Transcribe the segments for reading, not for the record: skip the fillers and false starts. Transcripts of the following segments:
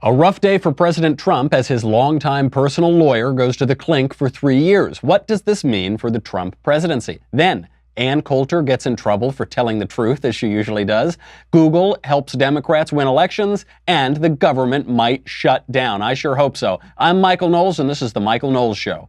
A rough day for President Trump as his longtime personal lawyer goes to the clink for 3 years. What does this mean for the Trump presidency? Then, Coulter gets in trouble for telling the truth, as she usually does. Google helps Democrats win elections, and the government might shut down. I sure hope so. I'm Michael Knowles, and this is The Michael Knowles Show.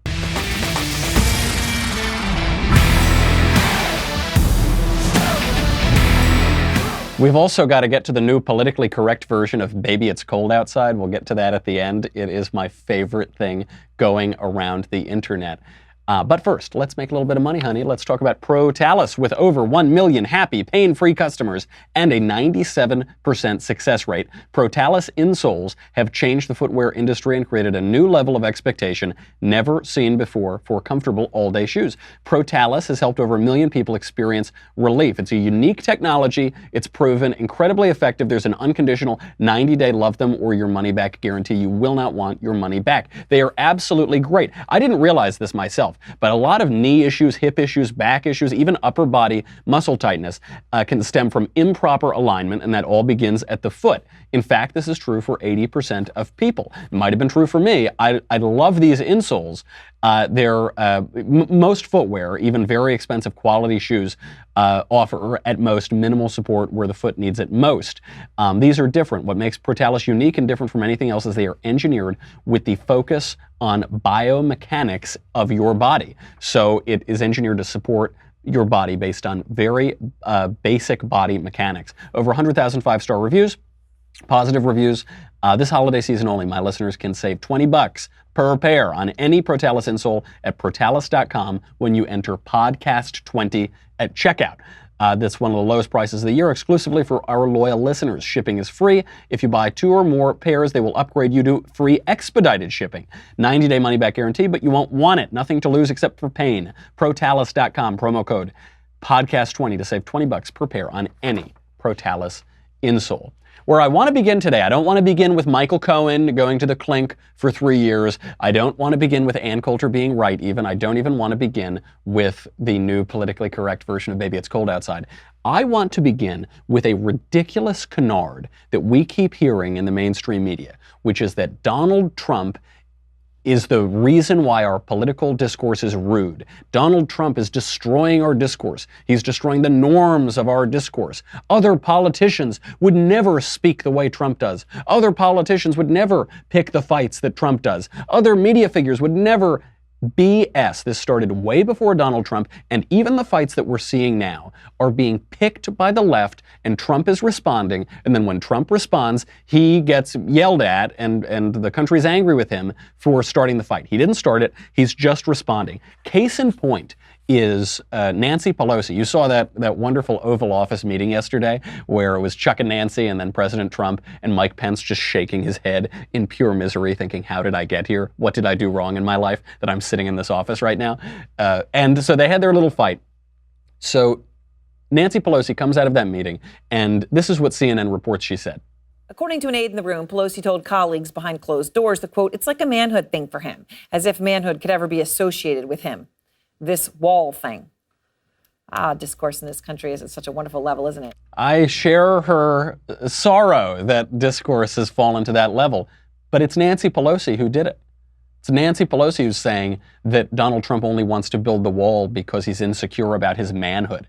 We've also got to get to the new politically correct version of Baby It's Cold Outside. We'll get to that at the end. It is my favorite thing going around the internet. But first, let's make a little bit of money, honey. Let's talk about Protalis. With over 1 million happy, pain-free customers and a 97% success rate, Protalis insoles have changed the footwear industry and created a new level of expectation never seen before for comfortable all-day shoes. Protalis has helped over 1 million people experience relief. It's a unique technology. It's proven incredibly effective. There's an unconditional 90-day love them or your money back guarantee. You will not want your money back. They are absolutely great. I didn't realize this myself, but a lot of knee issues, hip issues, back issues, even upper body muscle tightness can stem from improper alignment, and that all begins at the foot. In fact, this is true for 80% of people. It might have been true for me. I love these insoles. Most footwear, even very expensive quality shoes, offer at most minimal support where the foot needs it most. These are different. What makes Protalis unique and different from anything else is they are engineered with the focus on biomechanics of your body. So it is engineered to support your body based on very basic body mechanics. Over 100,000 five-star reviews, positive reviews. This holiday season only, my listeners can save $20 per pair on any Protalis insole at Protalis.com when you enter podcast20 at checkout. That's one of the lowest prices of the year, exclusively for our loyal listeners. Shipping is free. If you buy 2 or more pairs, they will upgrade you to free expedited shipping. 90-day money-back guarantee, but you won't want it. Nothing to lose except for pain. Protalis.com, promo code podcast20 to save $20 per pair on any Protalis insole. Where I want to begin today, I don't want to begin with Michael Cohen going to the clink for 3 years. I don't want to begin with Coulter being right even. I don't even want to begin with the new politically correct version of Baby It's Cold Outside. I want to begin with a ridiculous canard that we keep hearing in the mainstream media, which is that Donald Trump is the reason why our political discourse is rude. Donald Trump is destroying our discourse. He's destroying the norms of our discourse. Other politicians would never speak the way Trump does. Other politicians would never pick the fights that Trump does. Other media figures would never BS. This started way before Donald Trump, and even the fights that we're seeing now are being picked by the left, and Trump is responding, and then when Trump responds, he gets yelled at, and the country's angry with him for starting the fight. He didn't start it, he's just responding. Case in point is Nancy Pelosi. You saw that wonderful Oval Office meeting yesterday where it was Chuck and Nancy and then President Trump and Mike Pence just shaking his head in pure misery thinking, how did I get here? What did I do wrong in my life that I'm sitting in this office right now? And so they had their little fight. So Nancy Pelosi comes out of that meeting, and this is what CNN reports she said. According to an aide in the room, Pelosi told colleagues behind closed doors that, quote, it's like a manhood thing for him, as if manhood could ever be associated with him. This wall thing. Discourse in this country is at such a wonderful level, isn't it? I share her sorrow that discourse has fallen to that level, but it's Nancy Pelosi who did it. It's Nancy Pelosi who's saying that Donald Trump only wants to build the wall because he's insecure about his manhood.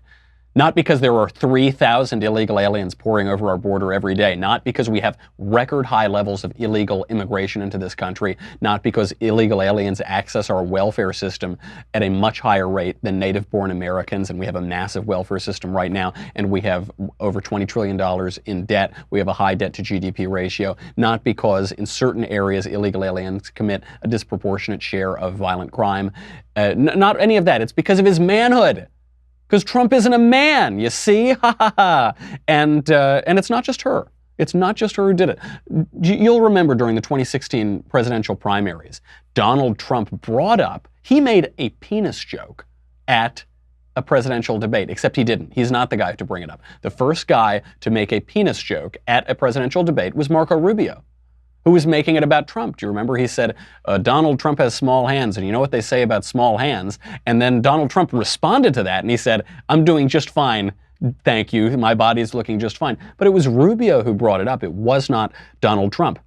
Not because there are 3,000 illegal aliens pouring over our border every day. Not because we have record high levels of illegal immigration into this country. Not because illegal aliens access our welfare system at a much higher rate than native-born Americans, and we have a massive welfare system right now, and we have over $20 trillion in debt. We have a high debt-to-GDP ratio. Not because in certain areas illegal aliens commit a disproportionate share of violent crime. Not any of that. It's because of his manhood. Because Trump isn't a man, you see? Ha ha ha. And it's not just her. It's not just her who did it. You'll remember during the 2016 presidential primaries, Donald Trump he made a penis joke at a presidential debate, except he didn't. He's not the guy to bring it up. The first guy to make a penis joke at a presidential debate was Marco Rubio, who was making it about Trump. Do you remember? He said, Donald Trump has small hands, and you know what they say about small hands? And then Donald Trump responded to that, and he said, I'm doing just fine, thank you, my body's looking just fine. But it was Rubio who brought it up. It was not Donald Trump.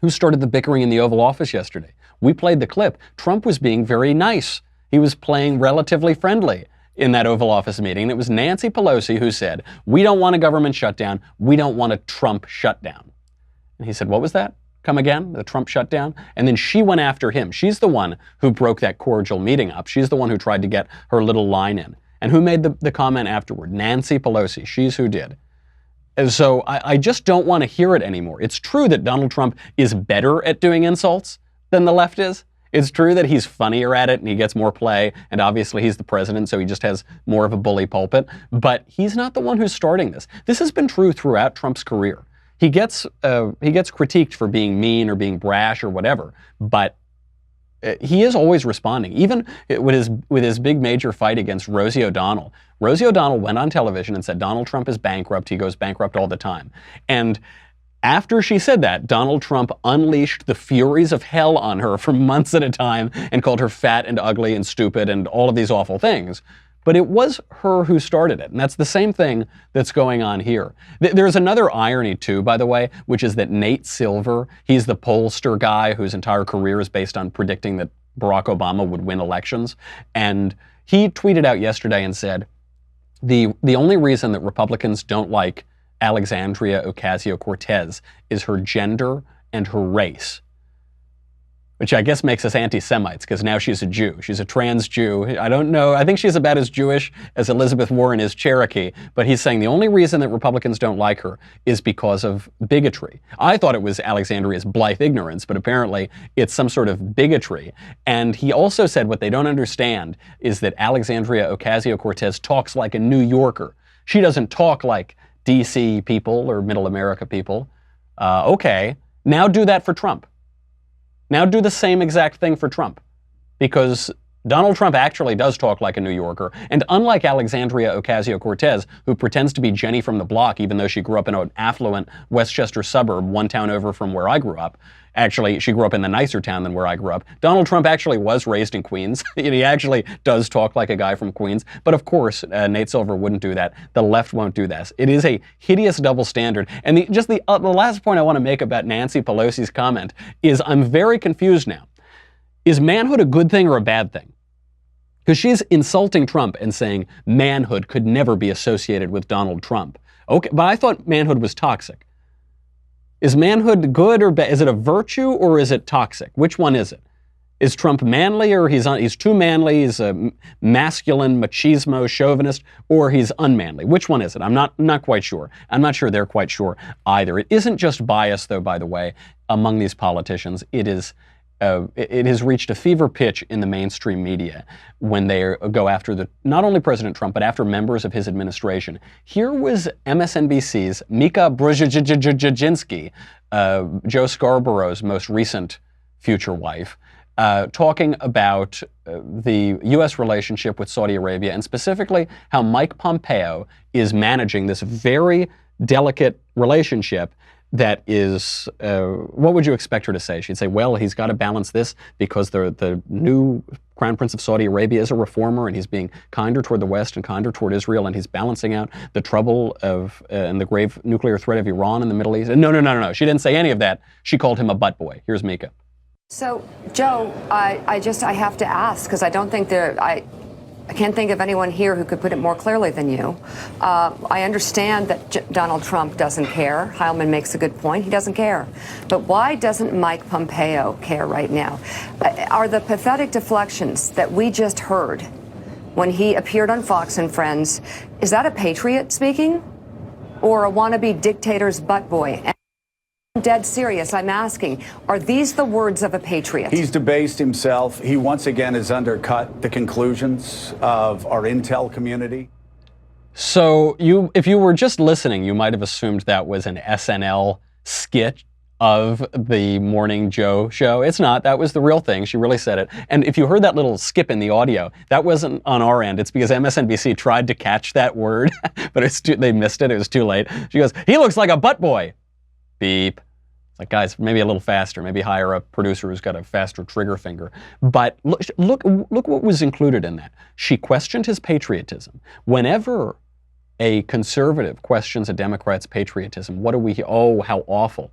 Who started the bickering in the Oval Office yesterday? We played the clip. Trump was being very nice. He was playing relatively friendly in that Oval Office meeting. It was Nancy Pelosi who said, we don't want a government shutdown. We don't want a Trump shutdown. And he said, what was that? Come again? The Trump shutdown? And then she went after him. She's the one who broke that cordial meeting up. She's the one who tried to get her little line in. And who made the comment afterward? Nancy Pelosi. She's who did. And so I just don't want to hear it anymore. It's true that Donald Trump is better at doing insults than the left is. It's true that he's funnier at it and he gets more play, and obviously he's the president, so he just has more of a bully pulpit. But he's not the one who's starting this. This has been true throughout Trump's career. He gets critiqued for being mean or being brash or whatever, but he is always responding. Even with his big major fight against Rosie O'Donnell. Rosie O'Donnell went on television and said Donald Trump is bankrupt. He goes bankrupt all the time. And after she said that, Donald Trump unleashed the furies of hell on her for months at a time and called her fat and ugly and stupid and all of these awful things. But it was her who started it. And that's the same thing that's going on here. There's another irony, too, by the way, which is that Nate Silver, he's the pollster guy whose entire career is based on predicting that Barack Obama would win elections. And he tweeted out yesterday and said, the only reason that Republicans don't like Alexandria Ocasio-Cortez is her gender and her race. Which I guess makes us anti-Semites, because now she's a Jew. She's a trans Jew. I don't know. I think she's about as Jewish as Elizabeth Warren is Cherokee. But he's saying the only reason that Republicans don't like her is because of bigotry. I thought it was Alexandria's blithe ignorance, but apparently it's some sort of bigotry. And he also said what they don't understand is that Alexandria Ocasio-Cortez talks like a New Yorker. She doesn't talk like D.C. people or Middle America people. Okay, now do that for Trump. Now do the same exact thing for Trump, because Donald Trump actually does talk like a New Yorker. And unlike Alexandria Ocasio-Cortez, who pretends to be Jenny from the block, even though she grew up in an affluent Westchester suburb, one town over from where I grew up. Actually, she grew up in the nicer town than where I grew up. Donald Trump actually was raised in Queens. He actually does talk like a guy from Queens. But of course, Nate Silver wouldn't do that. The left won't do that. It is a hideous double standard. And the last point I want to make about Nancy Pelosi's comment is I'm very confused now. Is manhood a good thing or a bad thing? Because she's insulting Trump and saying manhood could never be associated with Donald Trump. Okay, but I thought manhood was toxic. Is manhood good or bad? Is it a virtue or is it toxic? Which one is it? Is Trump manly or he's too manly, he's a masculine, machismo, chauvinist, or he's unmanly? Which one is it? I'm not quite sure. I'm not sure they're quite sure either. It isn't just bias, though, by the way, among these politicians. It has reached a fever pitch in the mainstream media when they go after not only President Trump, but after members of his administration. Here was MSNBC's Mika Brzezinski, Joe Scarborough's most recent future wife, talking about the U.S. relationship with Saudi Arabia, and specifically how Mike Pompeo is managing this very delicate relationship that is, what would you expect her to say? She'd say, well, he's got to balance this because the new Crown Prince of Saudi Arabia is a reformer and he's being kinder toward the West and kinder toward Israel, and he's balancing out the trouble of and the grave nuclear threat of Iran in the Middle East. No. She didn't say any of that. She called him a butt boy. Here's Mika. So, Joe, I have to ask, because I don't think I can't think of anyone here who could put it more clearly than you. I understand that Donald Trump doesn't care. Heilman makes a good point. He doesn't care. But why doesn't Mike Pompeo care right now? Are the pathetic deflections that we just heard when he appeared on Fox and Friends, is that a patriot speaking or a wannabe dictator's butt boy? I'm dead serious. I'm asking, are these the words of a patriot? He's debased himself. He once again has undercut the conclusions of our intel community. So if you were just listening, you might have assumed that was an SNL skit of the Morning Joe show. It's not. That was the real thing. She really said it. And if you heard that little skip in the audio, that wasn't on our end. It's because MSNBC tried to catch that word, but they missed it. It was too late. She goes, he looks like a butt boy. Beep. It's like, guys, maybe a little faster. Maybe hire a producer who's got a faster trigger finger. But look what was included in that. She questioned his patriotism. Whenever a conservative questions a Democrat's patriotism, what do we hear? Oh, how awful.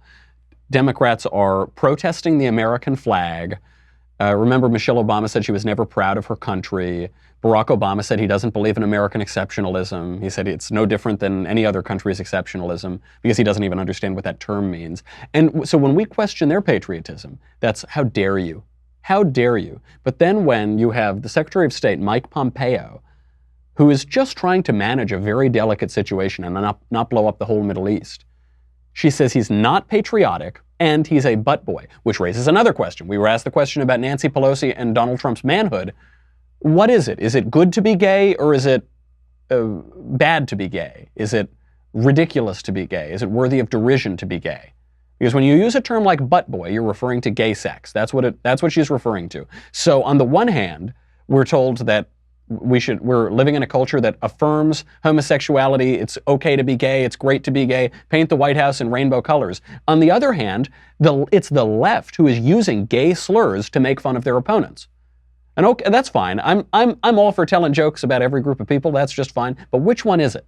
Democrats are protesting the American flag. Remember, Michelle Obama said she was never proud of her country. Barack Obama said he doesn't believe in American exceptionalism. He said it's no different than any other country's exceptionalism because he doesn't even understand what that term means. And so when we question their patriotism, that's how dare you? How dare you? But then when you have the Secretary of State, Mike Pompeo, who is just trying to manage a very delicate situation and not blow up the whole Middle East, she says he's not patriotic and he's a butt boy, which raises another question. We were asked the question about Nancy Pelosi and Donald Trump's manhood. What is it? Is it good to be gay or is it bad to be gay? Is it ridiculous to be gay? Is it worthy of derision to be gay? Because when you use a term like butt boy, you're referring to gay sex. That's what she's referring to. So on the one hand, we're told that we're living in a culture that affirms homosexuality. It's okay to be gay. It's great to be gay. Paint the White House in rainbow colors. On the other hand, it's the left who is using gay slurs to make fun of their opponents. And okay, that's fine. I'm all for telling jokes about every group of people. That's just fine. But which one is it?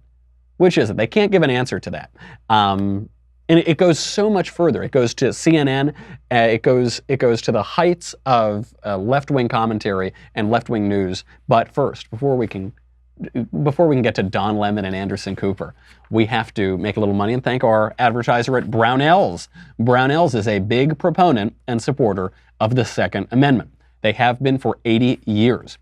Which is it? They can't give an answer to that. And it goes so much further. It goes to CNN. It goes to the heights of left-wing commentary and left-wing news. But first, before we can get to Don Lemon and Anderson Cooper, we have to make a little money and thank our advertiser at Brownells. Brownells is a big proponent and supporter of the Second Amendment. They have been for 80 years.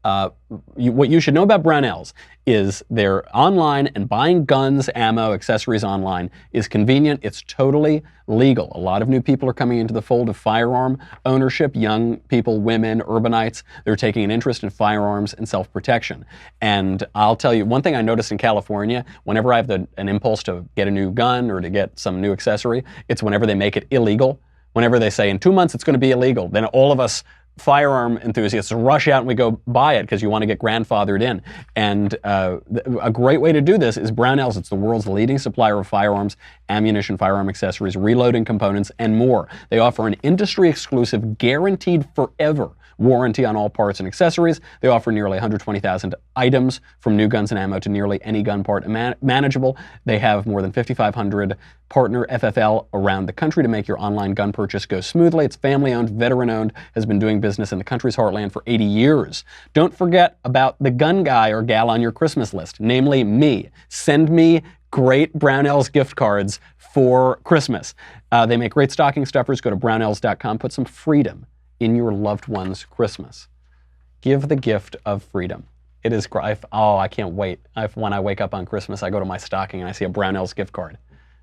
What you should know about Brownells is they're online, and buying guns, ammo, accessories online is convenient. It's totally legal. A lot of new people are coming into the fold of firearm ownership. Young people, women, urbanites, they're taking an interest in firearms and self-protection. And I'll tell you, one thing I noticed in California, whenever I have an impulse to get a new gun or to get some new accessory, it's whenever they make it illegal. Whenever they say in 2 months it's going to be illegal, then all of us firearm enthusiasts rush out and we go buy it because you want to get grandfathered in. And a great way to do this is Brownells. It's the world's leading supplier of firearms, ammunition, firearm accessories, reloading components, and more. They offer an industry-exclusive, guaranteed forever warranty on all parts and accessories. They offer nearly 120,000 items, from new guns and ammo to nearly any gun part manageable. They have more than 5,500 partner FFL around the country to make your online gun purchase go smoothly. It's family-owned, veteran-owned, has been doing business in the country's heartland for 80 years. Don't forget about the gun guy or gal on your Christmas list, namely me. Send me great Brownells gift cards for Christmas. They make great stocking stuffers. Go to brownells.com. Put some freedom in your loved one's Christmas. Give the gift of freedom. It is, I can't wait. When I wake up on Christmas, I go to my stocking and I see a Brownells gift card.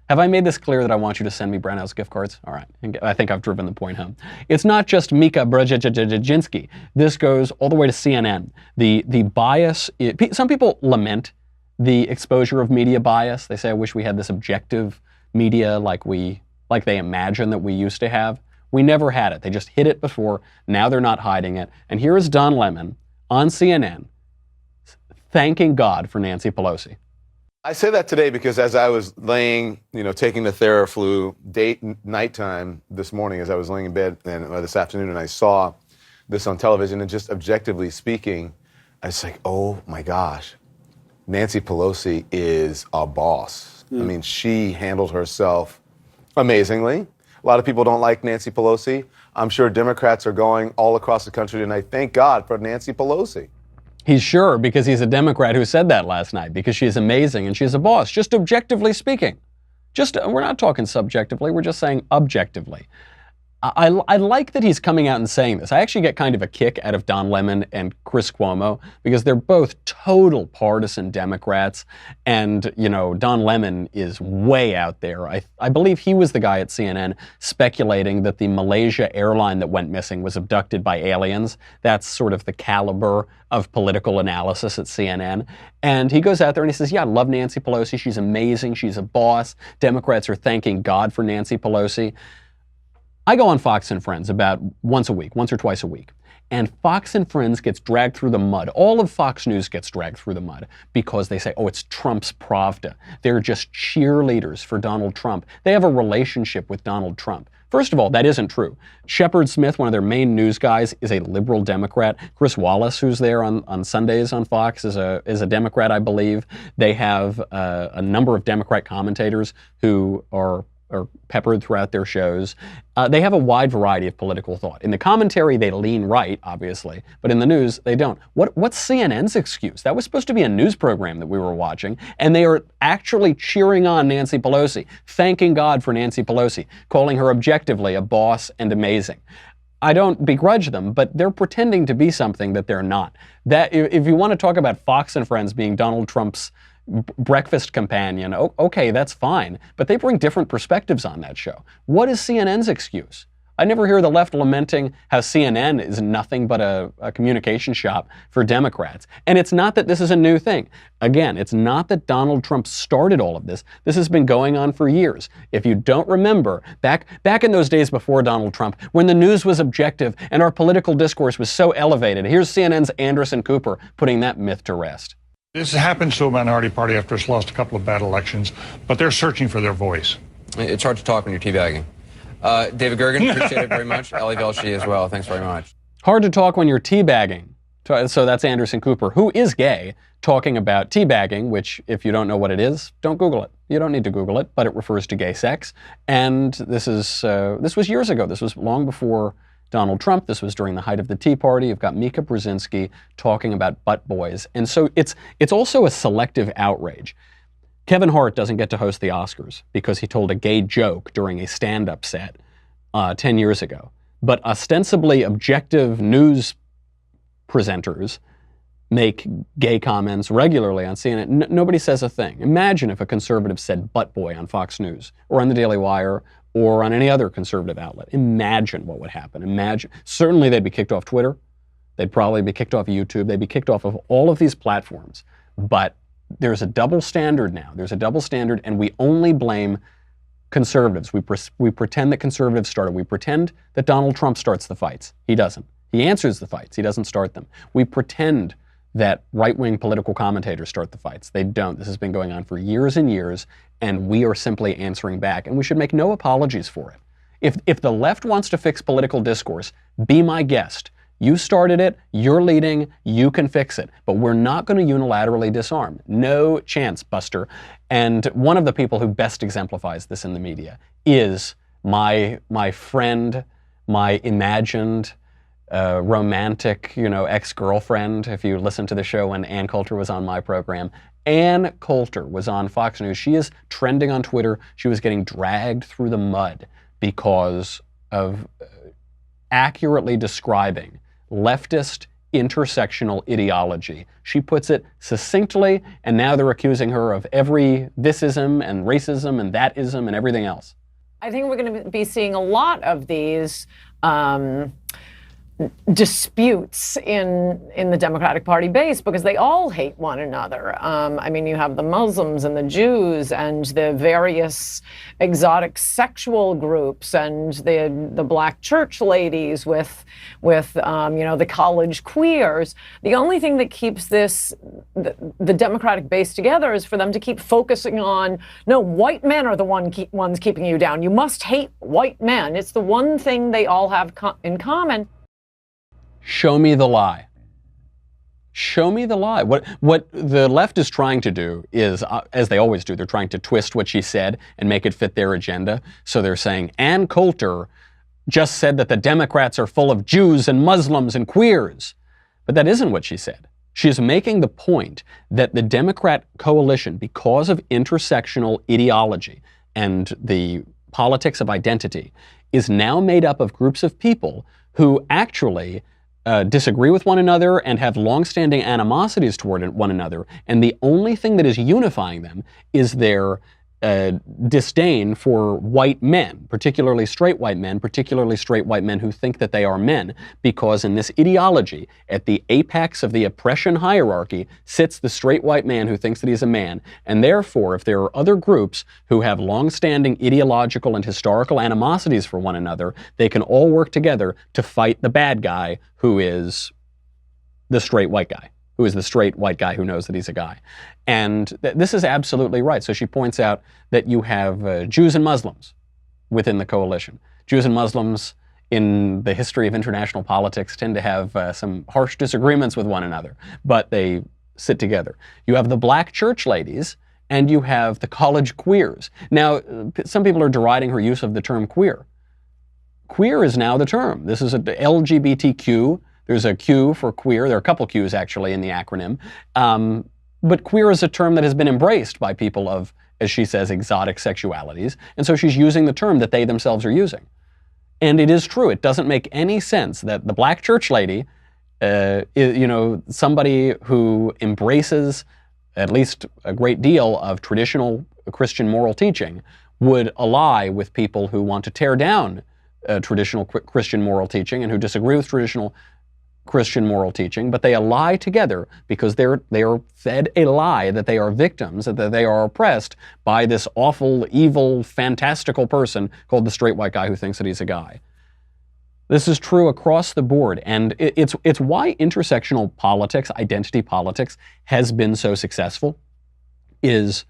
Have I made this clear that I want you to send me Brownells gift cards? All right, I think I've driven the point home. It's not just Mika Brzezinski. This goes all the way to CNN. The bias, some people lament the exposure of media bias. They say, I wish we had this objective media like they imagine that we used to have. We never had it. They just hid it before. Now they're not hiding it. And here is Don Lemon on CNN thanking God for Nancy Pelosi. I say that today because as I was laying, taking the Theraflu nighttime this morning, as I was laying in bed and this afternoon, and I saw this on television, and just objectively speaking, I was like, oh my gosh, Nancy Pelosi is a boss. I mean, she handled herself amazingly. A lot of people don't like Nancy Pelosi. I'm sure Democrats are going all across the country tonight. Thank God for Nancy Pelosi. He's sure, because he's a Democrat who said that last night, because she's amazing and she's a boss, just objectively speaking. We're not talking subjectively, we're just saying objectively. I like that he's coming out and saying this. I actually get kind of a kick out of Don Lemon and Chris Cuomo because they're both total partisan Democrats. And, Don Lemon is way out there. I believe he was the guy at CNN speculating that the Malaysia airline that went missing was abducted by aliens. That's sort of the caliber of political analysis at CNN. And he goes out there and he says, yeah, I love Nancy Pelosi. She's amazing. She's a boss. Democrats are thanking God for Nancy Pelosi. I go on Fox and Friends about once or twice a week. And Fox and Friends gets dragged through the mud. All of Fox News gets dragged through the mud because they say, oh, it's Trump's Pravda. They're just cheerleaders for Donald Trump. They have a relationship with Donald Trump. First of all, that isn't true. Shepard Smith, one of their main news guys, is a liberal Democrat. Chris Wallace, who's there on Sundays on Fox, is a Democrat, I believe. They have a number of Democrat commentators who are or peppered throughout their shows. They have a wide variety of political thought. In the commentary, they lean right, obviously, but in the news, they don't. What's CNN's excuse? That was supposed to be a news program that we were watching, and they are actually cheering on Nancy Pelosi, thanking God for Nancy Pelosi, calling her objectively a boss and amazing. I don't begrudge them, but they're pretending to be something that they're not. That if you want to talk about Fox and Friends being Donald Trump's breakfast companion, okay, that's fine. But they bring different perspectives on that show. What is CNN's excuse? I never hear the left lamenting how CNN is nothing but a communication shop for Democrats. And it's not that this is a new thing. Again, it's not that Donald Trump started all of this. This has been going on for years. If you don't remember, back in those days before Donald Trump, when the news was objective and our political discourse was so elevated, here's CNN's Anderson Cooper putting that myth to rest. This happens to a minority party after it's lost a couple of bad elections, but they're searching for their voice. It's hard to talk when you're teabagging. David Gergen, appreciate it very much. Ellie Velshi as well. Thanks very much. Hard to talk when you're teabagging. So that's Anderson Cooper, who is gay, talking about teabagging, which, if you don't know what it is, don't Google it. You don't need to Google it, but it refers to gay sex. And this was years ago. This was long before Donald Trump. This was during the height of the Tea Party. You've got Mika Brzezinski talking about butt boys. And so it's also a selective outrage. Kevin Hart doesn't get to host the Oscars because he told a gay joke during a stand-up set 10 years ago. But ostensibly objective news presenters make gay comments regularly on CNN. Nobody says a thing. Imagine if a conservative said butt boy on Fox News or on the Daily Wire or on any other conservative outlet. Imagine what would happen. Imagine. Certainly they'd be kicked off Twitter. They'd probably be kicked off YouTube. They'd be kicked off of all of these platforms. But there's a double standard now. There's a double standard, and we only blame conservatives. We pretend that conservatives started. We pretend that Donald Trump starts the fights. He doesn't. He answers the fights. He doesn't start them. We pretend that right-wing political commentators start the fights. They don't. This has been going on for years and years, and we are simply answering back, and we should make no apologies for it. If the left wants to fix political discourse, be my guest. You started it, you're leading, you can fix it. But we're not going to unilaterally disarm. No chance, Buster. And one of the people who best exemplifies this in the media is my friend, my imagined romantic, ex-girlfriend. If you listen to the show when Ann Coulter was on my program, Ann Coulter was on Fox News. She is trending on Twitter. She was getting dragged through the mud because of accurately describing leftist intersectional ideology. She puts it succinctly, and now they're accusing her of every thisism and racism and thatism and everything else. I think we're going to be seeing a lot of these disputes in the Democratic Party base because they all hate one another. You have the Muslims and the Jews and the various exotic sexual groups and the black church ladies with the college queers. The only thing that keeps the Democratic base together is for them to keep focusing on, no, white men are the ones keeping you down. You must hate white men. It's the one thing they all have in common. Show me the lie. Show me the lie. What the left is trying to do is, as they always do, they're trying to twist what she said and make it fit their agenda. So they're saying, Ann Coulter just said that the Democrats are full of Jews and Muslims and queers. But that isn't what she said. She's making the point that the Democrat coalition, because of intersectional ideology and the politics of identity, is now made up of groups of people who actually disagree with one another and have longstanding animosities toward one another. And the only thing that is unifying them is their disdain for white men, particularly straight white men who think that they are men, because in this ideology, at the apex of the oppression hierarchy, sits the straight white man who thinks that he's a man. And therefore, if there are other groups who have longstanding ideological and historical animosities for one another, they can all work together to fight the bad guy who is the straight white guy. Who is the straight white guy who knows that he's a guy. And this is absolutely right. So she points out that you have Jews and Muslims within the coalition. Jews and Muslims in the history of international politics tend to have some harsh disagreements with one another, but they sit together. You have the black church ladies and you have the college queers. Now, some people are deriding her use of the term queer. Queer is now the term. This is a LGBTQ. There's a Q for queer. There are a couple Qs actually in the acronym. But queer is a term that has been embraced by people of, as she says, exotic sexualities. And so she's using the term that they themselves are using. And it is true. It doesn't make any sense that the black church lady, somebody who embraces at least a great deal of traditional Christian moral teaching, would ally with people who want to tear down traditional Christian moral teaching and who disagree with traditional Christian moral teaching, but they ally together because they are fed a lie that they are victims, that they are oppressed by this awful, evil, fantastical person called the straight white guy who thinks that he's a guy. This is true across the board, and it's why intersectional politics, identity politics, has been so successful. The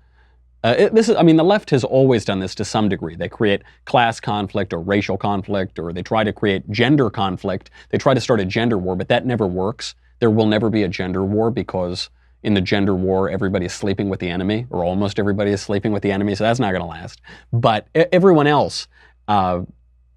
left has always done this to some degree. They create class conflict or racial conflict, or they try to create gender conflict. They try to start a gender war, but that never works. There will never be a gender war because in the gender war, everybody is sleeping with the enemy, or almost everybody is sleeping with the enemy, so that's not going to last. But everyone else,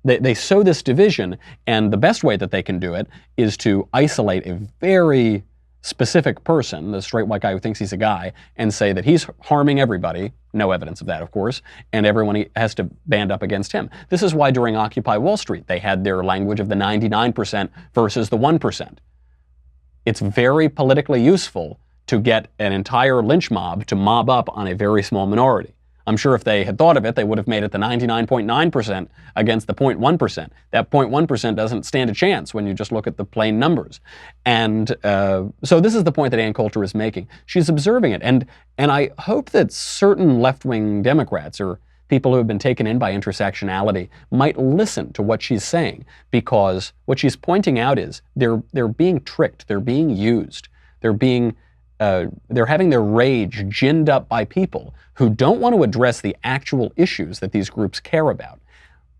they sow this division, and the best way that they can do it is to isolate a very specific person, the straight white guy who thinks he's a guy, and say that he's harming everybody, no evidence of that, of course, and everyone has to band up against him. This is why during Occupy Wall Street, they had their language of the 99% versus the 1%. It's very politically useful to get an entire lynch mob to mob up on a very small minority. I'm sure if they had thought of it, they would have made it the 99.9% against the 0.1%. That 0.1% doesn't stand a chance when you just look at the plain numbers. And so this is the point that Ann Coulter is making. She's observing it. And I hope that certain left-wing Democrats or people who have been taken in by intersectionality might listen to what she's saying, because what she's pointing out is they're being tricked, they're being used, they're having their rage ginned up by people who don't want to address the actual issues that these groups care about.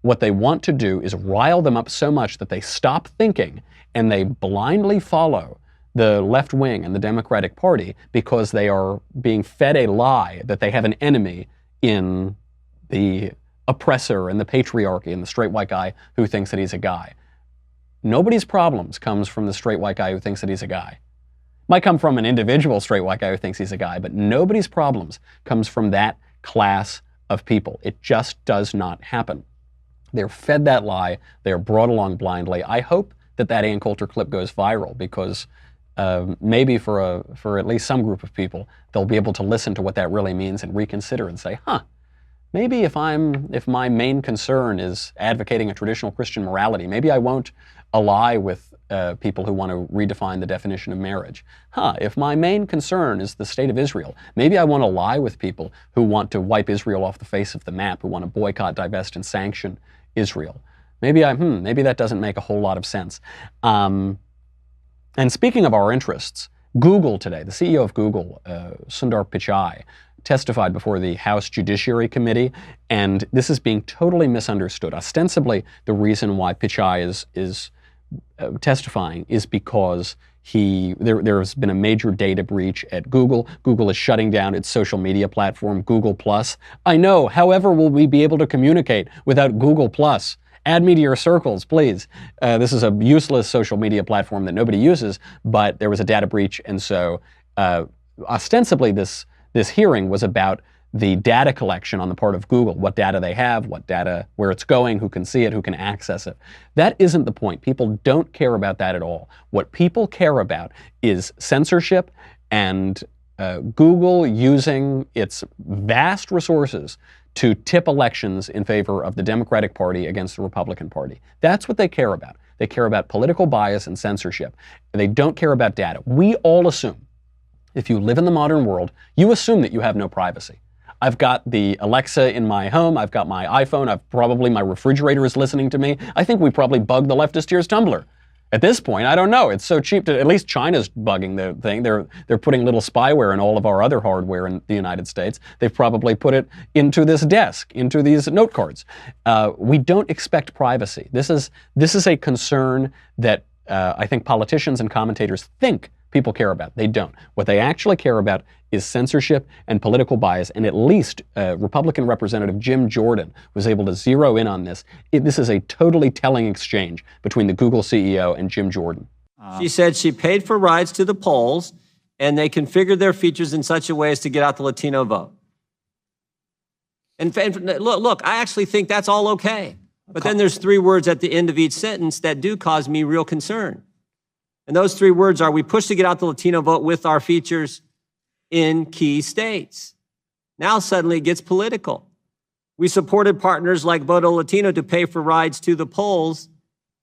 What they want to do is rile them up so much that they stop thinking and they blindly follow the left wing and the Democratic Party because they are being fed a lie that they have an enemy in the oppressor and the patriarchy and the straight white guy who thinks that he's a guy. Nobody's problems comes from the straight white guy who thinks that he's a guy. Might come from an individual straight white guy who thinks he's a guy, but nobody's problems comes from that class of people. It just does not happen. They're fed that lie. They're brought along blindly. I hope that Ann Coulter clip goes viral because maybe for at least some group of people, they'll be able to listen to what that really means and reconsider and say, maybe if my main concern is advocating a traditional Christian morality, maybe I won't ally with people who want to redefine the definition of marriage. If my main concern is the state of Israel, maybe I won't ally with people who want to wipe Israel off the face of the map, who want to boycott, divest, and sanction Israel. Maybe that doesn't make a whole lot of sense. And speaking of our interests, Google today, the CEO of Google, Sundar Pichai, testified before the House Judiciary Committee, and this is being totally misunderstood. Ostensibly, the reason why Pichai is testifying is because there has been a major data breach at Google. Google is shutting down its social media platform, Google+. I know, however will we be able to communicate without Google+? Add me to your circles, please. This is a useless social media platform that nobody uses, but there was a data breach, and so ostensibly this hearing was about the data collection on the part of Google, what data they have, what data, where it's going, who can see it, who can access it. That isn't the point. People don't care about that at all. What people care about is censorship and Google using its vast resources to tip elections in favor of the Democratic Party against the Republican Party. That's what they care about. They care about political bias and censorship. They don't care about data. We all assume, if you live in the modern world, you assume that you have no privacy. I've got the Alexa in my home. I've got my iPhone. My refrigerator is listening to me. I think we probably bugged the leftist Tears Tumblr. At this point, I don't know. It's so cheap at least China's bugging the thing. They're putting little spyware in all of our other hardware in the United States. They've probably put it into this desk, into these note cards. We don't expect privacy. This is a concern that I think politicians and commentators think people care about. They don't. What they actually care about is censorship and political bias, and at least Republican Representative Jim Jordan was able to zero in on this. This is a totally telling exchange between the Google CEO and Jim Jordan. She said she paid for rides to the polls, and they configured their features in such a way as to get out the Latino vote. And look, I actually think that's all okay. But then there's 3 words at the end of each sentence that do cause me real concern. And those 3 words are, we push to get out the Latino vote with our features in key states. Now suddenly it gets political. We supported partners like Voto Latino to pay for rides to the polls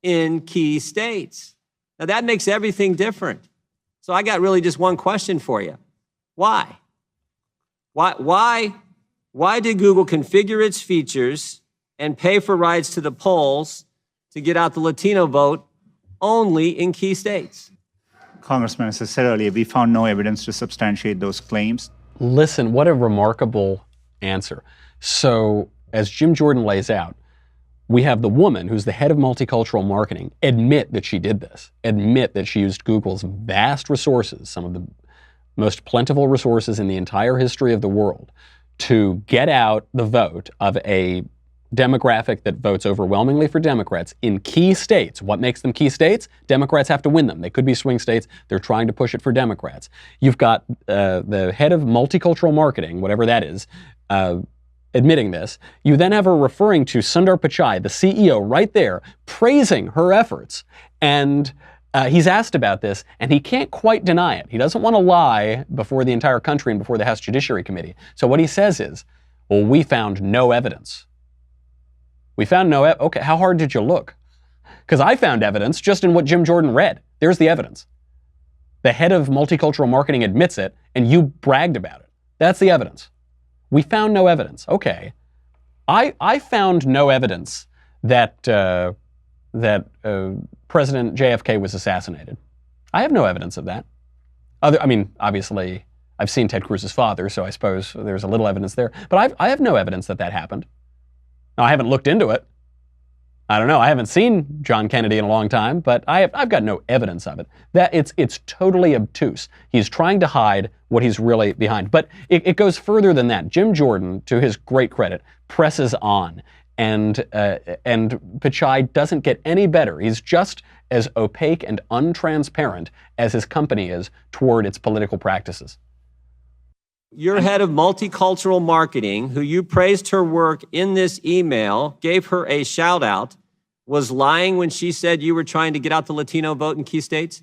in key states. Now that makes everything different. So I got really just one question for you. Why? Why did Google configure its features and pay for rides to the polls to get out the Latino vote only in key states? Congressman, as I said earlier, we found no evidence to substantiate those claims. Listen, what a remarkable answer. So, as Jim Jordan lays out, we have the woman who's the head of multicultural marketing admit that she did this, admit that she used Google's vast resources, some of the most plentiful resources in the entire history of the world, to get out the vote of a demographic that votes overwhelmingly for Democrats in key states. What makes them key states? Democrats have to win them. They could be swing states. They're trying to push it for Democrats. You've got the head of multicultural marketing, whatever that is, admitting this. You then have her referring to Sundar Pichai, the CEO, right there, praising her efforts. And he's asked about this, and he can't quite deny it. He doesn't want to lie before the entire country and before the House Judiciary Committee. So what he says is, well, we found no evidence. We found no evidence. Okay, how hard did you look? Because I found evidence just in what Jim Jordan read. There's the evidence. The head of multicultural marketing admits it, and you bragged about it. That's the evidence. We found no evidence. Okay. I found no evidence that President JFK was assassinated. I have no evidence of that. Obviously, I've seen Ted Cruz's father, so I suppose there's a little evidence there. But I have no evidence that happened. Now, I haven't looked into it. I don't know. I haven't seen John Kennedy in a long time, but I've got no evidence of it. That it's totally obtuse. He's trying to hide what he's really behind. But it goes further than that. Jim Jordan, to his great credit, presses on, and Pichai doesn't get any better. He's just as opaque and untransparent as his company is toward its political practices. Your head of multicultural marketing, who you praised her work in this email, gave her a shout out, was lying when she said you were trying to get out the Latino vote in key states?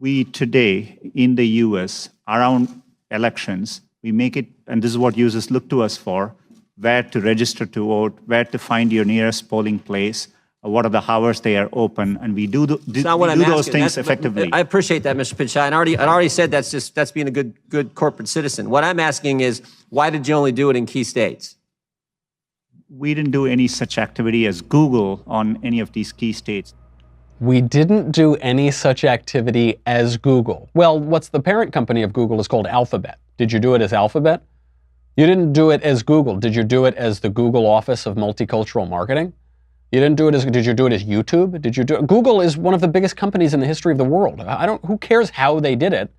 We today, in the US, around elections, we make it, and this is what users look to us for, where to register to vote, where to find your nearest polling place, what are the hours they are open, and we do those things effectively. I appreciate that, Mr. Pichai. And I already said that's being a good corporate citizen. What I'm asking is, why did you only do it in key states? We didn't do any such activity as Google on any of these key states. We didn't do any such activity as Google. Well, what's the parent company of Google is called Alphabet. Did you do it as Alphabet? You didn't do it as Google. Did you do it as the Google Office of Multicultural Marketing? You didn't do it as, did you do it as YouTube? Did you do it? Google is one of the biggest companies in the history of the world. Who cares how they did it?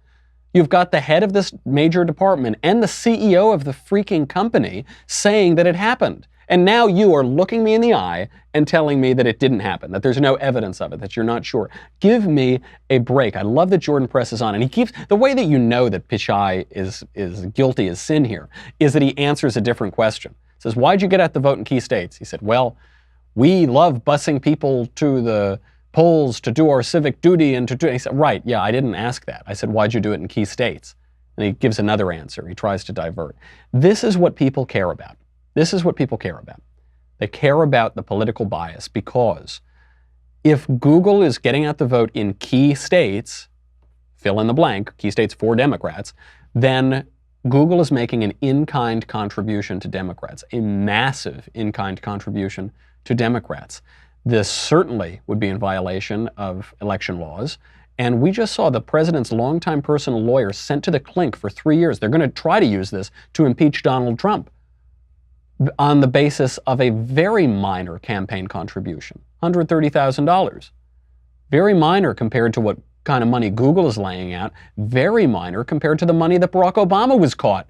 You've got the head of this major department and the CEO of the freaking company saying that it happened. And now you are looking me in the eye and telling me that it didn't happen, that there's no evidence of it, that you're not sure. Give me a break. I love that Jordan presses on. And he keeps, the way that you know that Pichai is guilty as sin here is that he answers a different question. He says, why'd you get out the vote in key states? He said, well, we love busing people to the polls to do our civic duty and to do, he said, right, yeah, I didn't ask that. I said, why'd you do it in key states? And he gives another answer. He tries to divert. This is what people care about. This is what people care about. They care about the political bias because if Google is getting out the vote in key states, fill in the blank, key states for Democrats, then Google is making an in-kind contribution to Democrats, a massive in-kind contribution to Democrats. This certainly would be in violation of election laws. And we just saw the president's longtime personal lawyer sent to the clink for 3 years. They're going to try to use this to impeach Donald Trump on the basis of a very minor campaign contribution, $130,000. Very minor compared to what kind of money Google is laying out, very minor compared to the money that Barack Obama was caught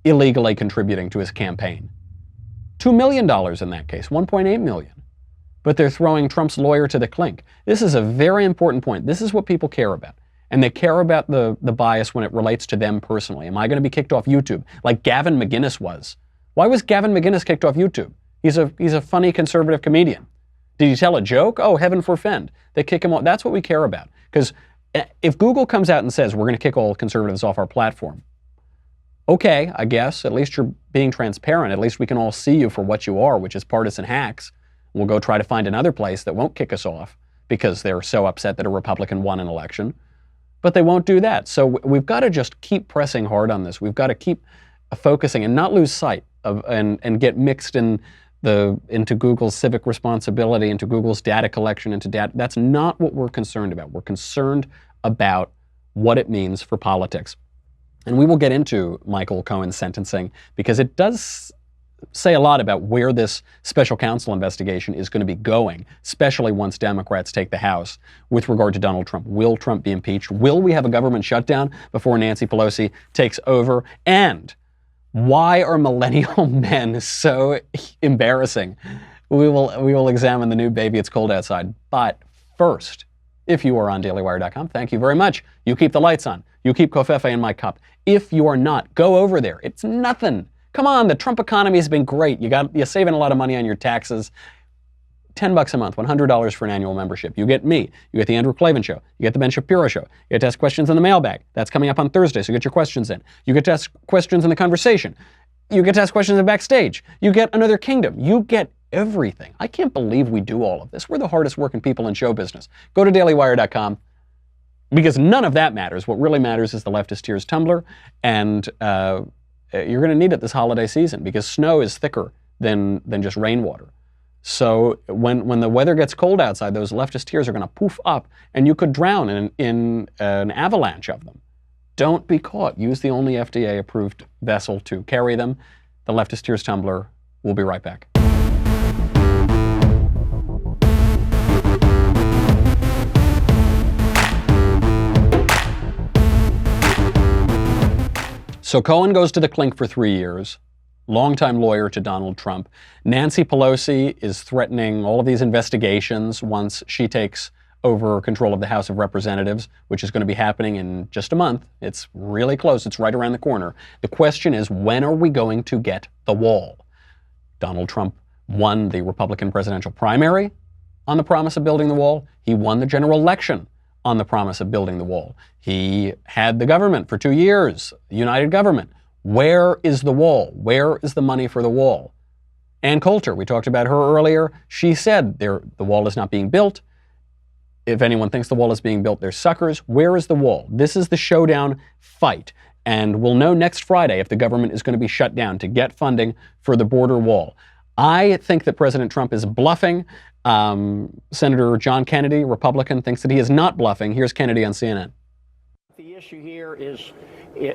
illegally contributing to his campaign. $2 million in that case, $1.8 million. But they're throwing Trump's lawyer to the clink. This is a very important point. This is what people care about. And they care about the bias when it relates to them personally. Am I going to be kicked off YouTube like Gavin McInnes was? Why was Gavin McInnes kicked off YouTube? He's a funny conservative comedian. Did he tell a joke? Oh, heaven forfend. They kick him off. That's what we care about. Because if Google comes out and says, we're going to kick all conservatives off our platform, okay, I guess, at least you're being transparent. At least we can all see you for what you are, which is partisan hacks. We'll go try to find another place that won't kick us off because they're so upset that a Republican won an election. But they won't do that. So we've got to just keep pressing hard on this. We've got to keep focusing and not lose sight of and get mixed into Google's civic responsibility, into Google's data collection, into data. That's not what we're concerned about. We're concerned about what it means for politics. And we will get into Michael Cohen's sentencing because it does say a lot about where this special counsel investigation is going to be going, especially once Democrats take the House with regard to Donald Trump. Will Trump be impeached? Will we have a government shutdown before Nancy Pelosi takes over? And why are millennial men so embarrassing? We will examine the new Baby It's Cold Outside. But first, if you are on dailywire.com, thank you very much. You keep the lights on. You keep Covfefe in my cup. If you are not, go over there. It's nothing. Come on, the Trump economy has been great. You're saving a lot of money on your taxes. $10 a month, $100 for an annual membership. You get me. You get the Andrew Klavan Show. You get the Ben Shapiro Show. You get to ask questions in the mailbag. That's coming up on Thursday, so get your questions in. You get to ask questions in the conversation. You get to ask questions in backstage. You get Another Kingdom. You get everything. I can't believe we do all of this. We're the hardest working people in show business. Go to dailywire.com because none of that matters. What really matters is the Leftist Tears Tumblr, and you're going to need it this holiday season because snow is thicker than just rainwater. So when the weather gets cold outside, those leftist tears are going to poof up, and you could drown in an avalanche of them. Don't be caught. Use the only FDA-approved vessel to carry them. The Leftist Tears Tumblr. We'll be right back. So Cohen goes to the clink for 3 years. Longtime lawyer to Donald Trump. Nancy Pelosi is threatening all of these investigations once she takes over control of the House of Representatives, which is going to be happening in just a month. It's really close. It's right around the corner. The question is, when are we going to get the wall? Donald Trump won the Republican presidential primary on the promise of building the wall. He won the general election on the promise of building the wall. He had the government for 2 years, united government. Where is the wall? Where is the money for the wall? Ann Coulter, we talked about her earlier. She said the wall is not being built. If anyone thinks the wall is being built, they're suckers. Where is the wall? This is the showdown fight. And we'll know next Friday if the government is going to be shut down to get funding for the border wall. I think that President Trump is bluffing. Senator John Kennedy, Republican, thinks that he is not bluffing. Here's Kennedy on CNN. The issue here is,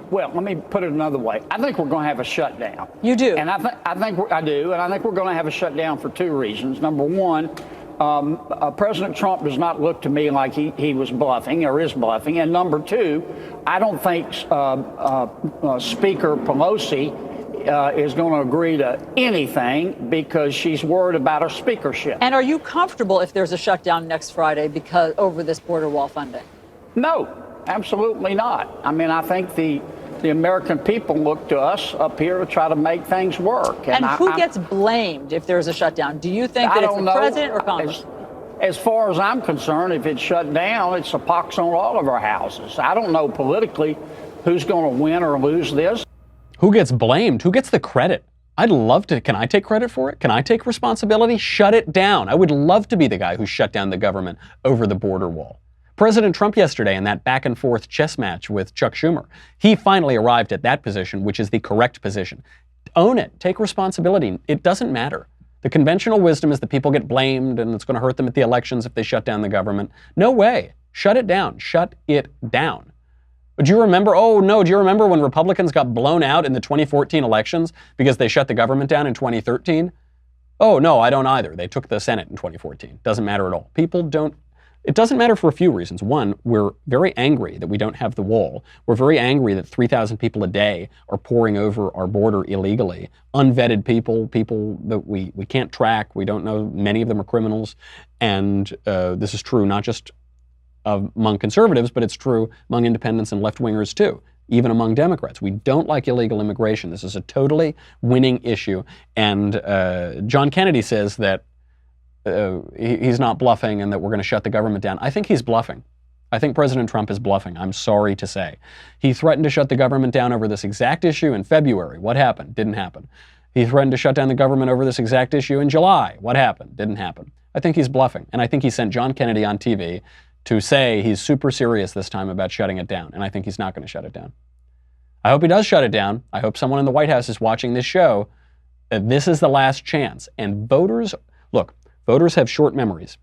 well, let me put it another way. I think we're going to have a shutdown. You do? And I do, and I think we're going to have a shutdown for two reasons. Number one, President Trump does not look to me like he was bluffing or is bluffing. And number two, I don't think Speaker Pelosi is going to agree to anything because she's worried about her speakership. And are you comfortable if there's a shutdown next Friday because over this border wall funding? No. Absolutely not. I mean, I think the American people look to us up here to try to make things work. And who gets blamed if there's a shutdown? Do you think that it's the president or Congress? As far as I'm concerned, if it's shut down, it's a pox on all of our houses. I don't know politically who's going to win or lose this. Who gets blamed? Who gets the credit? I'd love to. Can I take credit for it? Can I take responsibility? Shut it down. I would love to be the guy who shut down the government over the border wall. President Trump yesterday in that back and forth chess match with Chuck Schumer, he finally arrived at that position, which is the correct position. Own it. Take responsibility. It doesn't matter. The conventional wisdom is that people get blamed and it's going to hurt them at the elections if they shut down the government. No way. Shut it down. Shut it down. Do you remember, do you remember when Republicans got blown out in the 2014 elections because they shut the government down in 2013? Oh, no, I don't either. They took the Senate in 2014. Doesn't matter at all. People don't. It doesn't matter for a few reasons. One, we're very angry that we don't have the wall. We're very angry that 3,000 people a day are pouring over our border illegally. Unvetted people that we can't track. We don't know. Many of them are criminals. And this is true not just among conservatives, but it's true among independents and left-wingers too, even among Democrats. We don't like illegal immigration. This is a totally winning issue. And John Kennedy says that he's not bluffing and that we're going to shut the government down. I think he's bluffing. I think President Trump is bluffing, I'm sorry to say. He threatened to shut the government down over this exact issue in February. What happened? Didn't happen. He threatened to shut down the government over this exact issue in July. What happened? Didn't happen. I think he's bluffing. And I think he sent John Kennedy on TV to say he's super serious this time about shutting it down. And I think he's not going to shut it down. I hope he does shut it down. I hope someone in the White House is watching this show. This is the last chance. And voters, look, voters have short memories.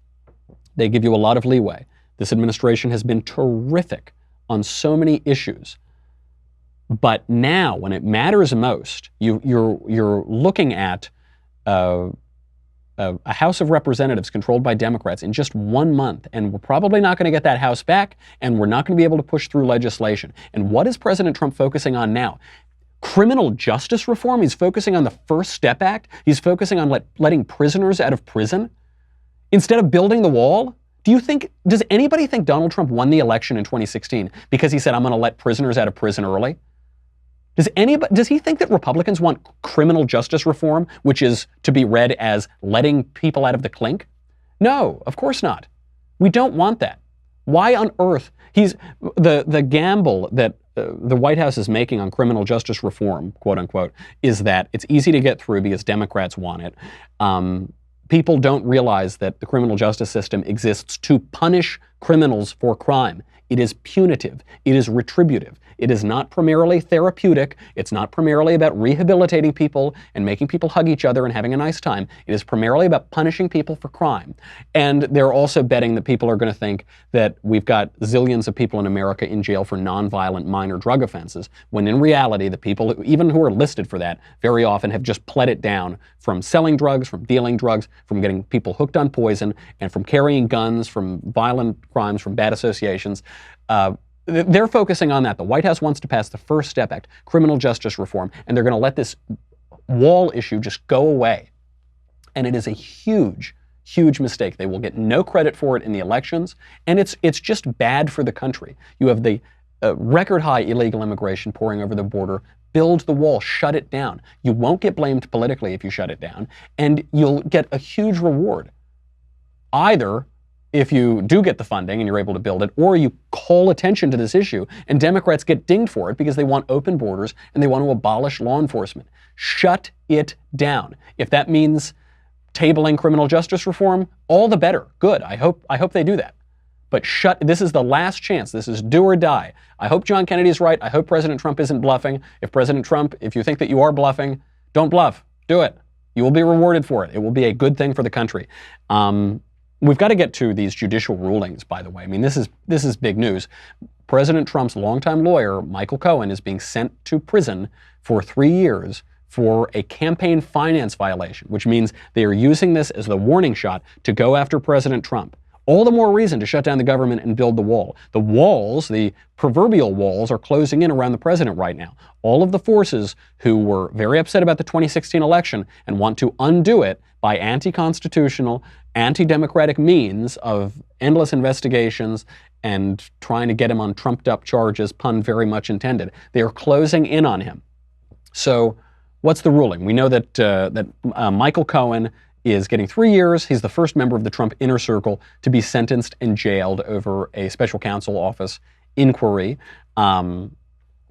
They give you a lot of leeway. This administration has been terrific on so many issues. But now, when it matters most, you're looking at a House of Representatives controlled by Democrats in just 1 month, and we're probably not going to get that House back, and we're not going to be able to push through legislation. And what is President Trump focusing on now? Criminal justice reform? He's focusing on the First Step Act? He's focusing on letting prisoners out of prison? Instead of building the wall? Does anybody think Donald Trump won the election in 2016 because he said, I'm going to let prisoners out of prison early? Does he think that Republicans want criminal justice reform, which is to be read as letting people out of the clink? No, of course not. We don't want that. Why on earth? The gamble that the White House is making on criminal justice reform, quote unquote, is that it's easy to get through because Democrats want it. People don't realize that the criminal justice system exists to punish criminals for crime. It is punitive. It is retributive. It is not primarily therapeutic. It's not primarily about rehabilitating people and making people hug each other and having a nice time. It is primarily about punishing people for crime. And they're also betting that people are going to think that we've got zillions of people in America in jail for nonviolent minor drug offenses, when in reality, the people, even who are listed for that, very often have just pled it down from selling drugs, from dealing drugs, from getting people hooked on poison, and from carrying guns, from violent crimes, from bad associations. They're focusing on that. The White House wants to pass the First Step Act, criminal justice reform, and they're going to let this wall issue just go away. And it is a huge, huge mistake. They will get no credit for it in the elections, and it's just bad for the country. You have the record high illegal immigration pouring over the border. Build the wall, shut it down. You won't get blamed politically if you shut it down, and you'll get a huge reward. Either if you do get the funding and you're able to build it, or you call attention to this issue, and Democrats get dinged for it because they want open borders and they want to abolish law enforcement. Shut it down. If that means tabling criminal justice reform, all the better. Good. I hope they do that. But this is the last chance. This is do or die. I hope John Kennedy is right. I hope President Trump isn't bluffing. If you think that you are bluffing, don't bluff. Do it. You will be rewarded for it. It will be a good thing for the country. We've got to get to these judicial rulings, by the way. I mean, this is big news. President Trump's longtime lawyer, Michael Cohen, is being sent to prison for 3 years for a campaign finance violation, which means they are using this as the warning shot to go after President Trump. All the more reason to shut down the government and build the wall. The walls, the proverbial walls, are closing in around the president right now. All of the forces who were very upset about the 2016 election and want to undo it by anti-constitutional, anti-democratic means of endless investigations and trying to get him on trumped-up charges, pun very much intended. They are closing in on him. So what's the ruling? We know that Michael Cohen is getting 3 years. He's the first member of the Trump inner circle to be sentenced and jailed over a special counsel office inquiry.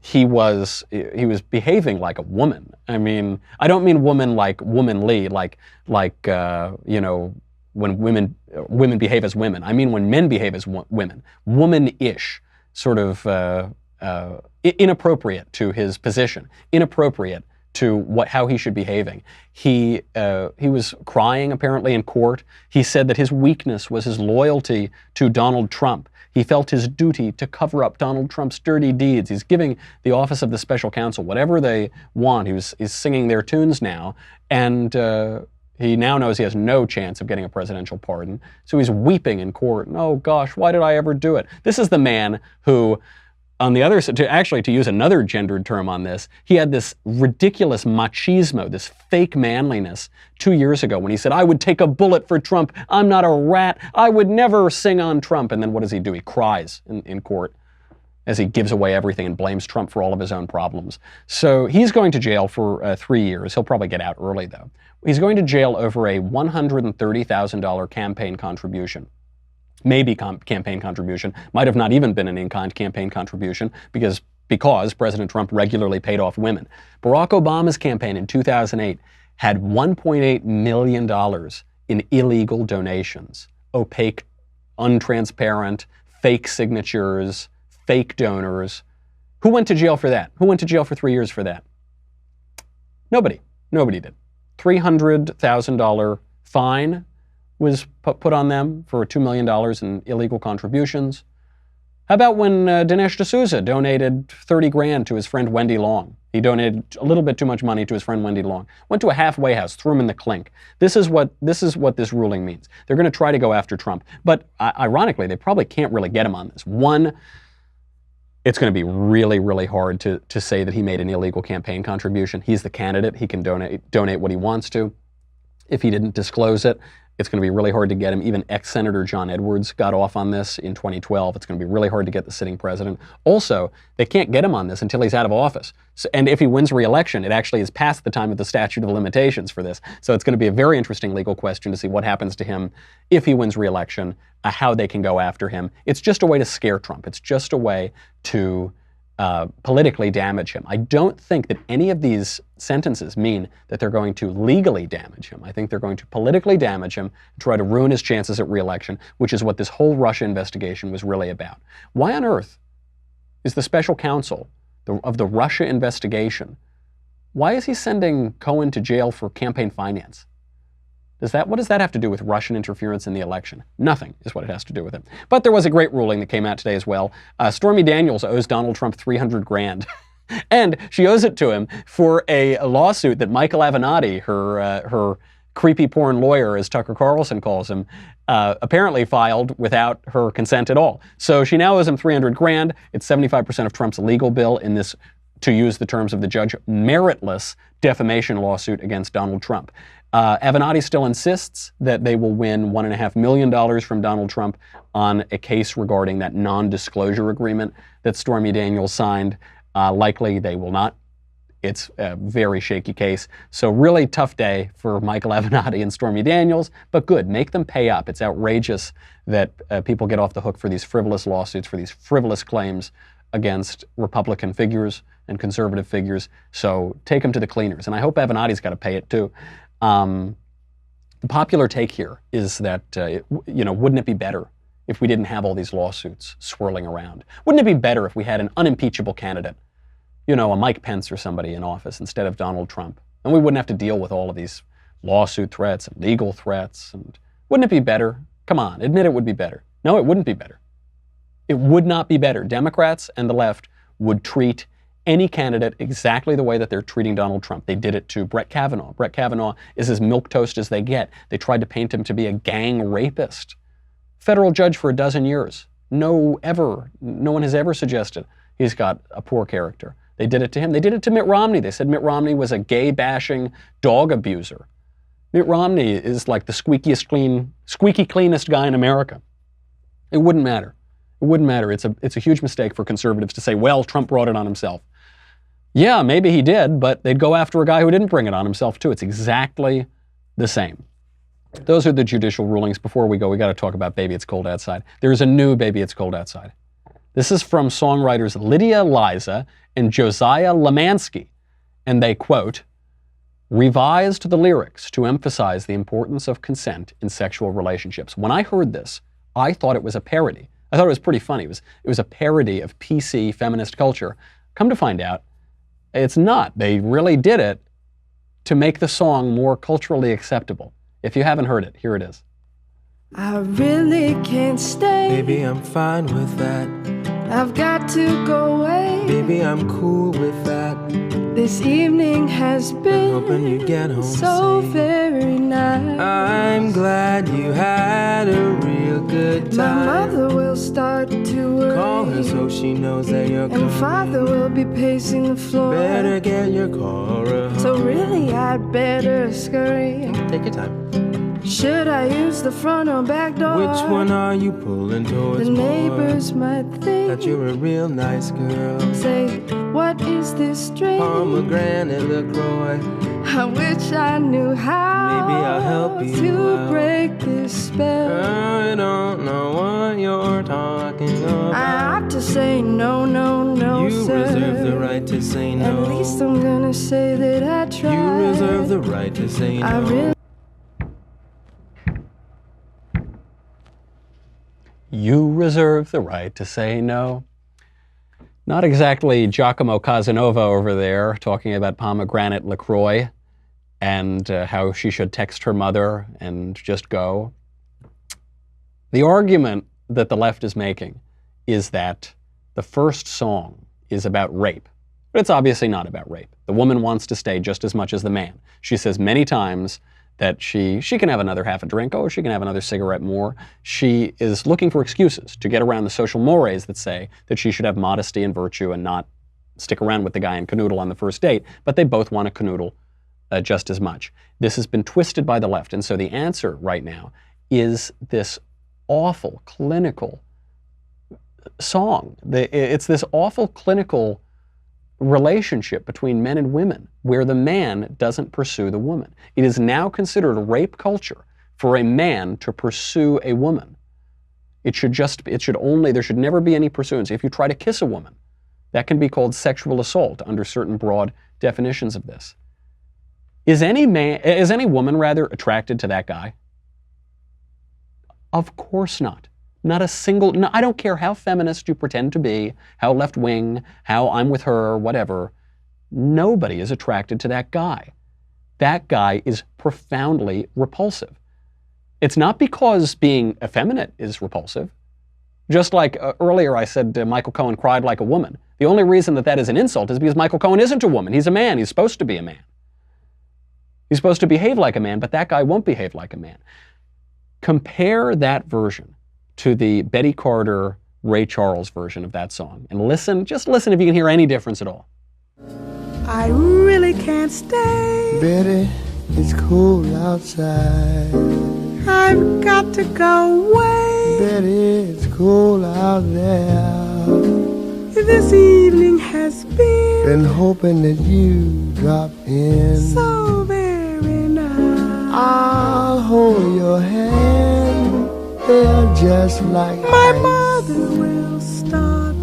He was behaving like a woman. I mean, I don't mean woman like womanly, like when women behave as women. I mean when men behave as women, womanish, sort of inappropriate to his position, inappropriate to how he should be behaving. He was crying apparently in court. He said that his weakness was his loyalty to Donald Trump. He felt his duty to cover up Donald Trump's dirty deeds. He's giving the office of the special counsel whatever they want. He's singing their tunes now, and He now knows he has no chance of getting a presidential pardon, so he's weeping in court. Oh gosh, why did I ever do it? This is the man who, on the other side, to use another gendered term on this, he had this ridiculous machismo, this fake manliness 2 years ago when he said, I would take a bullet for Trump. I'm not a rat. I would never sing on Trump. And then what does he do? He cries in court as he gives away everything and blames Trump for all of his own problems. So he's going to jail for 3 years. He'll probably get out early, though. He's going to jail over a $130,000 campaign contribution. Maybe campaign contribution. Might have not even been an in-kind campaign contribution because President Trump regularly paid off women. Barack Obama's campaign in 2008 had $1.8 million in illegal donations. Opaque, untransparent, fake signatures, fake donors. Who went to jail for that? Who went to jail for 3 years for that? Nobody. Nobody did. $300,000 fine was put on them for $2 million in illegal contributions. How about when Dinesh D'Souza donated 30 grand to his friend Wendy Long? He donated a little bit too much money to his friend Wendy Long. Went to a halfway house, threw him in the clink. This is what this ruling means. They're going to try to go after Trump. But ironically, they probably can't really get him on this. One, it's going to be really, really hard to say that he made an illegal campaign contribution. He's the candidate. He can donate what he wants to. If he didn't disclose it, it's going to be really hard to get him. Even ex-Senator John Edwards got off on this in 2012. It's going to be really hard to get the sitting president. Also, they can't get him on this until he's out of office. And if he wins re-election, it actually is past the time of the statute of limitations for this. So it's going to be a very interesting legal question to see what happens to him if he wins re-election, how they can go after him. It's just a way to scare Trump. It's just a way to politically damage him. I don't think that any of these sentences mean that they're going to legally damage him. I think they're going to politically damage him, try to ruin his chances at re-election, which is what this whole Russia investigation was really about. Why on earth is the special counsel of the Russia investigation, why is he sending Cohen to jail for campaign finance? What does that have to do with Russian interference in the election? Nothing is what it has to do with it. But there was a great ruling that came out today as well. Stormy Daniels owes Donald Trump 300 grand. And she owes it to him for a lawsuit that Michael Avenatti, her creepy porn lawyer, as Tucker Carlson calls him, apparently filed without her consent at all. So she now owes him 300 grand. It's 75% of Trump's legal bill in this, to use the terms of the judge, meritless defamation lawsuit against Donald Trump. Avenatti still insists that they will win $1.5 million from Donald Trump on a case regarding that non-disclosure agreement that Stormy Daniels signed. Likely they will not. It's a very shaky case. So really tough day for Michael Avenatti and Stormy Daniels, but good. Make them pay up. It's outrageous that people get off the hook for these frivolous lawsuits, for these frivolous claims against Republican figures and conservative figures. So take them to the cleaners. And I hope Avenatti's got to pay it too. The popular take here is that, wouldn't it be better if we didn't have all these lawsuits swirling around? Wouldn't it be better if we had an unimpeachable candidate, a Mike Pence or somebody in office instead of Donald Trump? And we wouldn't have to deal with all of these lawsuit threats and legal threats. And wouldn't it be better? Come on, admit it would be better. No, it wouldn't be better. It would not be better. Democrats and the left would treat any candidate exactly the way that they're treating Donald Trump. They did it to Brett Kavanaugh. Brett Kavanaugh is as milquetoast as they get. They tried to paint him to be a gang rapist. Federal judge for 12 years. No one has ever suggested he's got a poor character. They did it to him. They did it to Mitt Romney. They said Mitt Romney was a gay-bashing dog abuser. Mitt Romney is like the squeaky cleanest guy in America. It wouldn't matter. It wouldn't matter. It's a huge mistake for conservatives to say, well, Trump brought it on himself. Yeah, maybe he did, but they'd go after a guy who didn't bring it on himself too. It's exactly the same. Those are the judicial rulings. Before we go, we got to talk about Baby It's Cold Outside. There's a new Baby It's Cold Outside. This is from songwriters Lydia Liza and Josiah Lemansky, and they, quote, revised the lyrics to emphasize the importance of consent in sexual relationships. When I heard this, I thought it was a parody. I thought it was pretty funny. It was a parody of PC feminist culture. Come to find out, it's not. They really did it to make the song more culturally acceptable. If you haven't heard it, here it is. I really can't stay. Baby, I'm fine with that. I've got to go away. Baby, I'm cool with that. This evening has been hoping you get home so safe. very nice. I'm glad you had a real good time. My mother will start to worry. Call her so she knows that you're coming. And father will be pacing the floor. Better get your car home. So really I'd better scurry. Take your time. Should I use the front or back door? Which one are you pulling towards The more? neighbors might think that you're a real nice girl. Say, what is this drink? Pomegranate LaCroix. I wish I knew how. Maybe I'll help you to out. break this spell. I don't know what you're talking about. I ought to say no, no, no, you sir. reserve the right to say no. At least I'm gonna say that I tried. You reserve the right to say no. I really You reserve the right to say no. Not exactly Giacomo Casanova over there talking about pomegranate LaCroix and how she should text her mother and just go. The argument that the left is making is that the first song is about rape. But it's obviously not about rape. The woman wants to stay just as much as the man. She says many times that she can have another half a drink, or she can have another cigarette more. She is looking for excuses to get around the social mores that say that she should have modesty and virtue and not stick around with the guy and canoodle on the first date, but they both want to canoodle just as much. This has been twisted by the left, and so the answer right now is this awful clinical song. It's this awful clinical relationship between men and women where the man doesn't pursue the woman. It is now considered rape culture for a man to pursue a woman. There should never be any pursuance. If you try to kiss a woman, that can be called sexual assault under certain broad definitions of this. Is any woman rather attracted to that guy? Of course not. Not a single, no, I don't care how feminist you pretend to be, how left-wing, how I'm with her, whatever. Nobody is attracted to that guy. That guy is profoundly repulsive. It's not because being effeminate is repulsive. Just like earlier I said Michael Cohen cried like a woman. The only reason that is an insult is because Michael Cohen isn't a woman. He's a man. He's supposed to be a man. He's supposed to behave like a man, but that guy won't behave like a man. Compare that version to the Betty Carter, Ray Charles version of that song. And listen, just listen if you can hear any difference at all. I really can't stay. Betty, it's cold outside. I've got to go away. Betty, it's cold out there. This evening has been hoping that you drop in. so very nice. I'll hold your hand. They're just like My ice. mother will start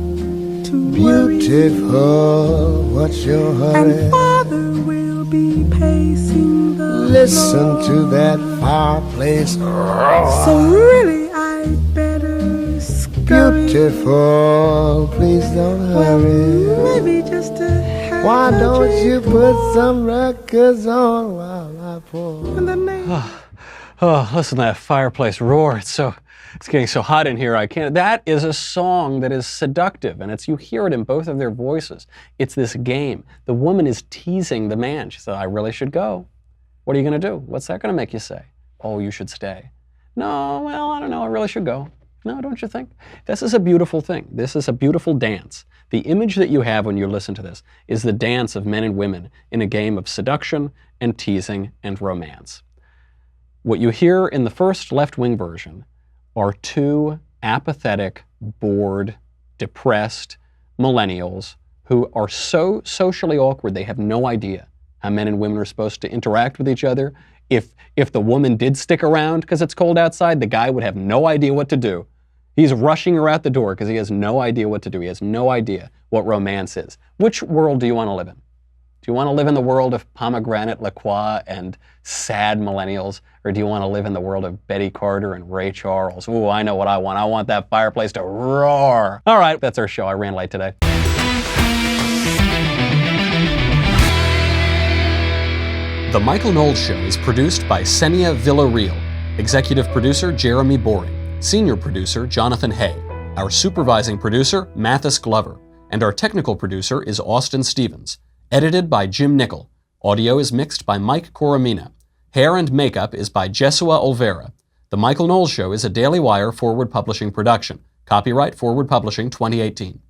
to worry. Beautiful, what's your hurry? And father will be pacing the Listen floor. to that fireplace. So really I'd better scurry. Beautiful, please don't hurry. Maybe just to have Why a don't drink. you put some records on while I pour? And the name. Oh, listen to that fireplace roar. It's getting so hot in here I can't. That is a song that is seductive, and you hear it in both of their voices. It's this game. The woman is teasing the man. She said, I really should go. What are you going to do? What's that going to make you say? Oh, you should stay. No, well, I don't know. I really should go. No, don't you think? This is a beautiful thing. This is a beautiful dance. The image that you have when you listen to this is the dance of men and women in a game of seduction and teasing and romance. What you hear in the first left-wing version are two apathetic, bored, depressed millennials who are so socially awkward they have no idea how men and women are supposed to interact with each other. If the woman did stick around because it's cold outside, the guy would have no idea what to do. He's rushing her out the door because he has no idea what to do. He has no idea what romance is. Which world do you want to live in? Do you want to live in the world of pomegranate LaCroix and sad millennials, or do you want to live in the world of Betty Carter and Ray Charles? Ooh, I know what I want. I want that fireplace to roar. All right, that's our show. I ran late today. The Michael Knowles Show is produced by Senia Villarreal, executive producer Jeremy Boring, senior producer Jonathan Hay, our supervising producer Mathis Glover, and our technical producer is Austin Stevens. Edited by Jim Nickel. Audio is mixed by Mike Coromina. Hair and makeup is by Jesua Olvera. The Michael Knowles Show is a Daily Wire Forward Publishing production. Copyright Forward Publishing 2018.